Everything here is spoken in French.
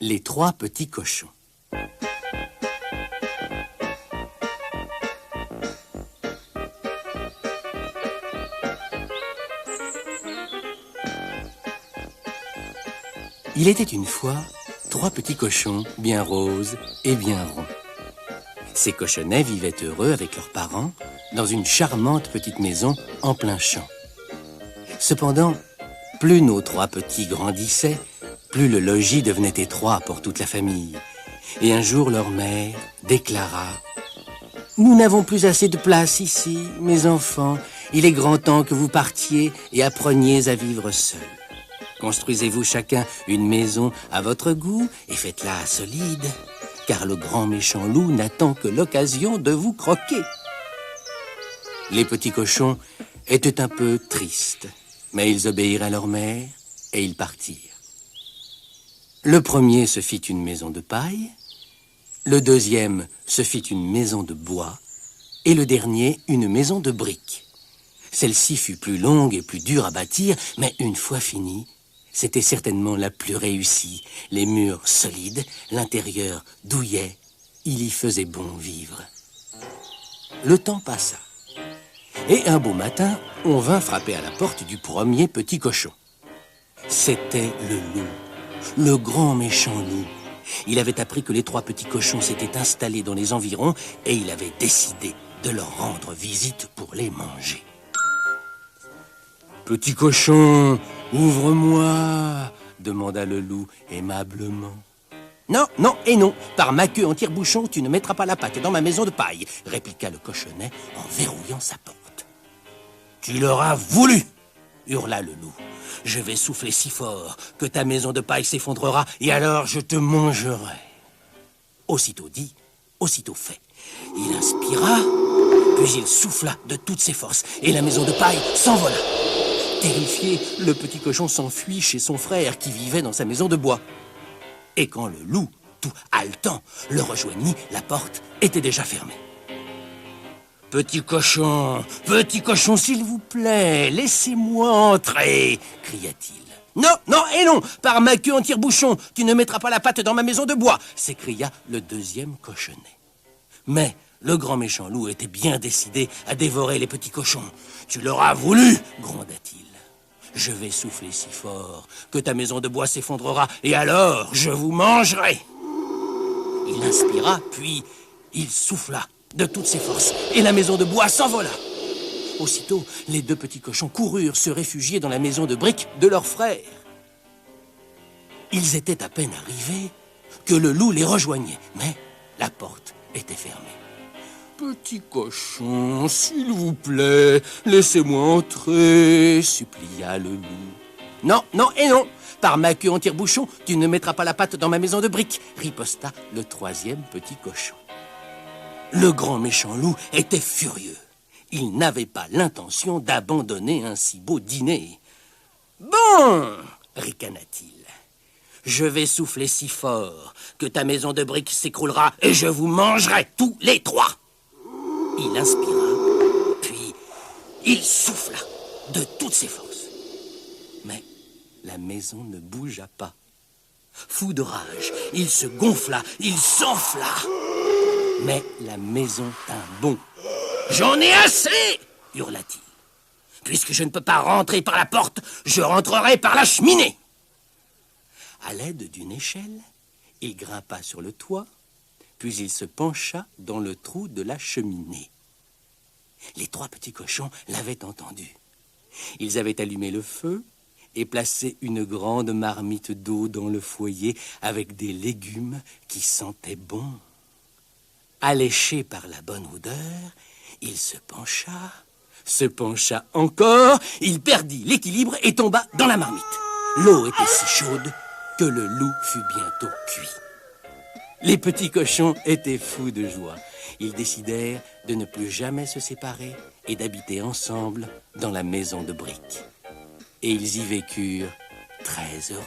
Les trois petits cochons. Il était une fois trois petits cochons bien roses et bien ronds. Ces cochonnets vivaient heureux avec leurs parents dans une charmante petite maison en plein champ. Cependant, plus nos trois petits grandissaient, plus le logis devenait étroit pour toute la famille. Et un jour, leur mère déclara: « Nous n'avons plus assez de place ici, mes enfants. Il est grand temps que vous partiez et appreniez à vivre seuls. Construisez-vous chacun une maison à votre goût et faites-la solide, car le grand méchant loup n'attend que l'occasion de vous croquer. » Les petits cochons étaient un peu tristes, mais ils obéirent à leur mère et ils partirent. Le premier se fit une maison de paille, le deuxième se fit une maison de bois et le dernier une maison de briques. Celle-ci fut plus longue et plus dure à bâtir, mais une fois finie, c'était certainement la plus réussie. Les murs solides, l'intérieur douillet, il y faisait bon vivre. Le temps passa. Et un beau matin, on vint frapper à la porte du premier petit cochon. C'était le loup, le grand méchant loup. Il avait appris que les trois petits cochons s'étaient installés dans les environs et il avait décidé de leur rendre visite pour les manger. « Petit cochon, ouvre-moi » demanda le loup aimablement. « Non, non et non, par ma queue en tire-bouchon, tu ne mettras pas la patte dans ma maison de paille » répliqua le cochonnet en verrouillant sa porte. « Tu l'auras voulu » hurla le loup. « Je vais souffler si fort que ta maison de paille s'effondrera et alors je te mangerai. » Aussitôt dit, aussitôt fait. Il inspira, puis il souffla de toutes ses forces et la maison de paille s'envola. Terrifié, le petit cochon s'enfuit chez son frère qui vivait dans sa maison de bois. Et quand le loup, tout haletant, le rejoignit, la porte était déjà fermée. « Petit cochon, s'il vous plaît, laissez-moi entrer » cria-t-il. « Non, non et non, par ma queue en tire-bouchon, tu ne mettras pas la patte dans ma maison de bois » s'écria le deuxième cochonnet. Mais le grand méchant loup était bien décidé à dévorer les petits cochons. « Tu l'auras voulu » gronda-t-il. « Je vais souffler si fort que ta maison de bois s'effondrera et alors je vous mangerai. » Il inspira, puis il souffla de toutes ses forces et la maison de bois s'envola. Aussitôt, les deux petits cochons coururent se réfugier dans la maison de briques de leur frère. Ils étaient à peine arrivés que le loup les rejoignait, mais la porte était fermée. « Petit cochon, s'il vous plaît, laissez-moi entrer » supplia le loup. « Non, non et non, par ma queue en tire-bouchon, tu ne mettras pas la patte dans ma maison de briques » riposta le troisième petit cochon. Le grand méchant loup était furieux. Il n'avait pas l'intention d'abandonner un si beau dîner. « Bon » ricana-t-il. « Je vais souffler si fort que ta maison de briques s'écroulera et je vous mangerai tous les trois. » Il inspira, puis il souffla de toutes ses forces. Mais la maison ne bougea pas. Fou de rage, il se gonfla, il s'enfla. Mais la maison tint bon. « J'en ai assez » hurla-t-il. « Puisque je ne peux pas rentrer par la porte, je rentrerai par la cheminée. » À l'aide d'une échelle, il grimpa sur le toit, puis il se pencha dans le trou de la cheminée. Les trois petits cochons l'avaient entendu. Ils avaient allumé le feu et placé une grande marmite d'eau dans le foyer avec des légumes qui sentaient bon. Alléché par la bonne odeur, il se pencha encore, il perdit l'équilibre et tomba dans la marmite. L'eau était si chaude que le loup fut bientôt cuit. Les petits cochons étaient fous de joie. Ils décidèrent de ne plus jamais se séparer et d'habiter ensemble dans la maison de briques. Et ils y vécurent très heureux.